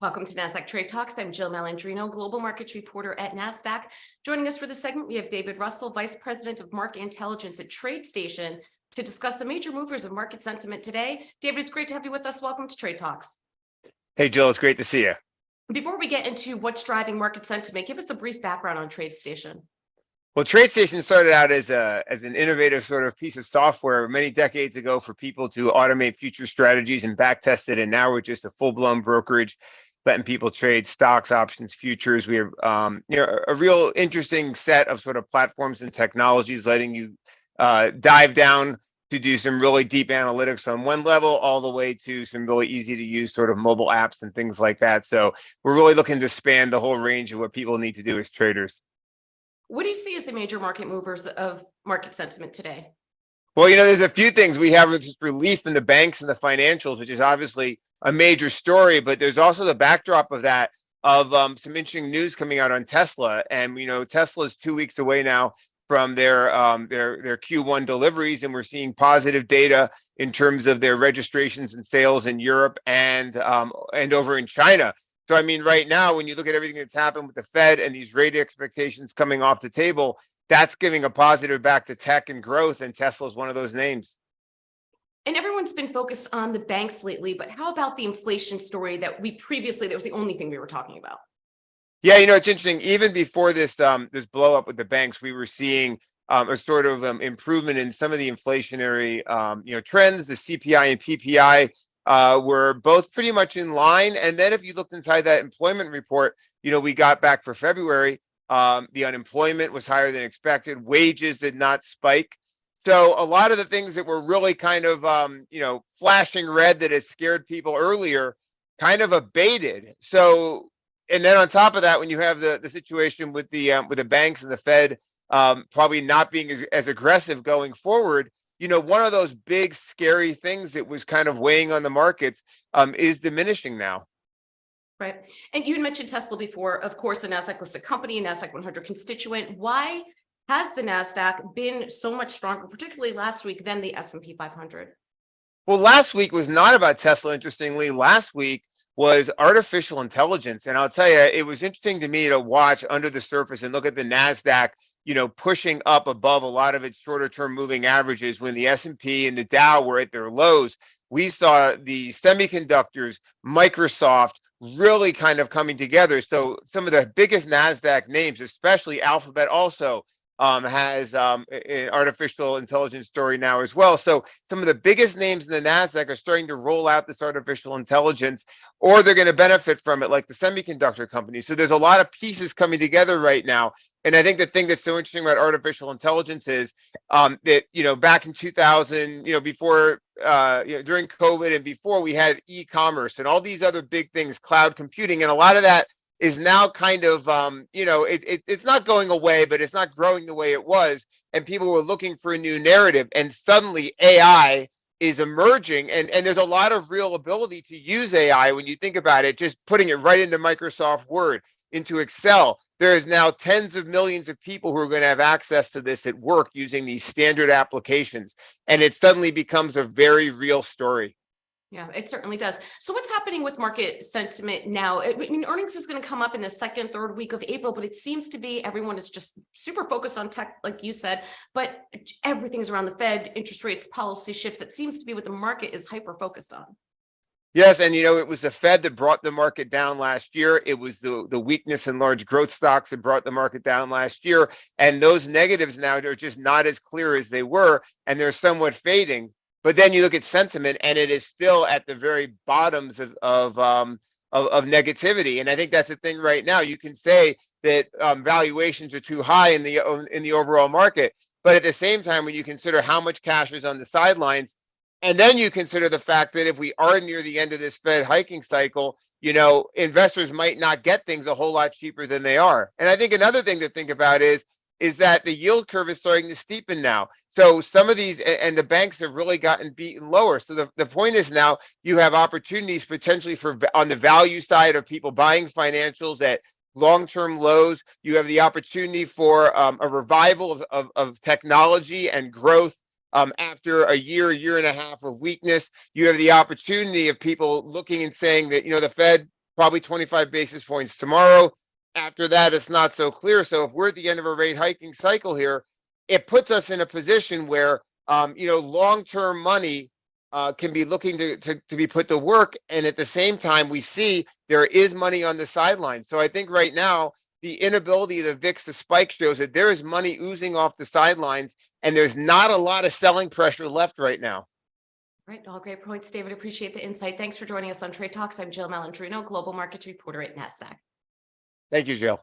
Welcome to Nasdaq Trade Talks. I'm Jill Malandrino, global markets reporter at Nasdaq. Joining us for this segment, we have David Russell, Vice President of Market Intelligence at TradeStation, to discuss the major movers of market sentiment today. David, it's great to have you with us. Welcome to Trade Talks. Hey, Jill, it's great to see you. Before we get into what's driving market sentiment, give us a brief background on TradeStation. Well, TradeStation started out as an innovative sort of piece of software many decades ago for people to automate future strategies and backtest it. And now we're just a full-blown brokerage, letting people trade stocks, options, futures. We have a real interesting set of sort of platforms and technologies, letting you dive down to do some really deep analytics on one level, all the way to some really easy to use sort of mobile apps and things like that. So we're really looking to span the whole range of what people need to do as traders. What do you see as the major market movers of market sentiment today? Well, there's a few things. We have this relief in the banks and the financials, which is obviously a major story, but there's also the backdrop of that, of some interesting news coming out on Tesla. And, Tesla is 2 weeks away now from their Q1 deliveries, and we're seeing positive data in terms of their registrations and sales in Europe and over in China. So, right now, when you look at everything that's happened with the Fed and these rate expectations coming off the table, that's giving a positive back to tech and growth, and Tesla is one of those names. And everyone's been focused on the banks lately, but how about the inflation story that that was the only thing we were talking about? Yeah, it's interesting. Even before this blow up with the banks, we were seeing a sort of improvement in some of the inflationary trends. The CPI and PPI were both pretty much in line. And then if you looked inside that employment report, we got back for February, the unemployment was higher than expected. Wages did not spike. So a lot of the things that were really kind of, flashing red that had scared people earlier kind of abated. So, and then on top of that, when you have the situation with the banks and the Fed probably not being as aggressive going forward, one of those big scary things that was kind of weighing on the markets is diminishing now. Right. And you had mentioned Tesla before, of course, a Nasdaq listed company, Nasdaq 100 constituent. Why has the Nasdaq been so much stronger, particularly last week, than the S&P 500? Well, last week was not about Tesla, interestingly. Last week was artificial intelligence. And I'll tell you, it was interesting to me to watch under the surface and look at the Nasdaq, pushing up above a lot of its shorter term moving averages when the S&P and the Dow were at their lows. We saw the semiconductors, Microsoft, really kind of coming together. So some of the biggest Nasdaq names, especially Alphabet, also has an artificial intelligence story now as well. So some of the biggest names in the Nasdaq are starting to roll out this artificial intelligence, or they're going to benefit from it, like the semiconductor companies. So there's a lot of pieces coming together right now. And I think the thing that's so interesting about artificial intelligence is that, back in 2000, before, during COVID and before, we had e-commerce and all these other big things, cloud computing, and a lot of that is now kind of, it's not going away, but it's not growing the way it was. And people were looking for a new narrative. And suddenly AI is emerging. And there's a lot of real ability to use AI when you think about it, just putting it right into Microsoft Word, into Excel. There is now tens of millions of people who are going to have access to this at work using these standard applications. And it suddenly becomes a very real story. Yeah, it certainly does. So what's happening with market sentiment now? Earnings is going to come up in the second, third week of April, but it seems to be everyone is just super focused on tech, like you said, but everything is around the Fed, interest rates, policy shifts. It seems to be what the market is hyper focused on. Yes, and it was the Fed that brought the market down last year. It was the weakness in large growth stocks that brought the market down last year. And those negatives now are just not as clear as they were, and they're somewhat fading. But then you look at sentiment, and it is still at the very bottoms of negativity. And I think that's the thing right now. You can say that valuations are too high in the overall market, but at the same time, when you consider how much cash is on the sidelines, and then you consider the fact that if we are near the end of this Fed hiking cycle, investors might not get things a whole lot cheaper than they are. And I think another thing to think about is that the yield curve is starting to steepen now. So some of these, and the banks have really gotten beaten lower. So the point is now you have opportunities potentially on the value side of people buying financials at long-term lows. You have the opportunity for a revival of technology and growth after a year and a half of weakness. You have the opportunity of people looking and saying that, the Fed probably 25 basis points tomorrow. After that, it's not so clear. So if we're at the end of a rate hiking cycle here, it puts us in a position where, long-term money can be looking to be put to work. And at the same time, we see there is money on the sidelines. So I think right now, the inability of the VIX to spike shows that there is money oozing off the sidelines, and there's not a lot of selling pressure left right now. Right, all great points, David. Appreciate the insight. Thanks for joining us on Trade Talks. I'm Jill Malandrino, Global Markets Reporter at Nasdaq. Thank you, Jill.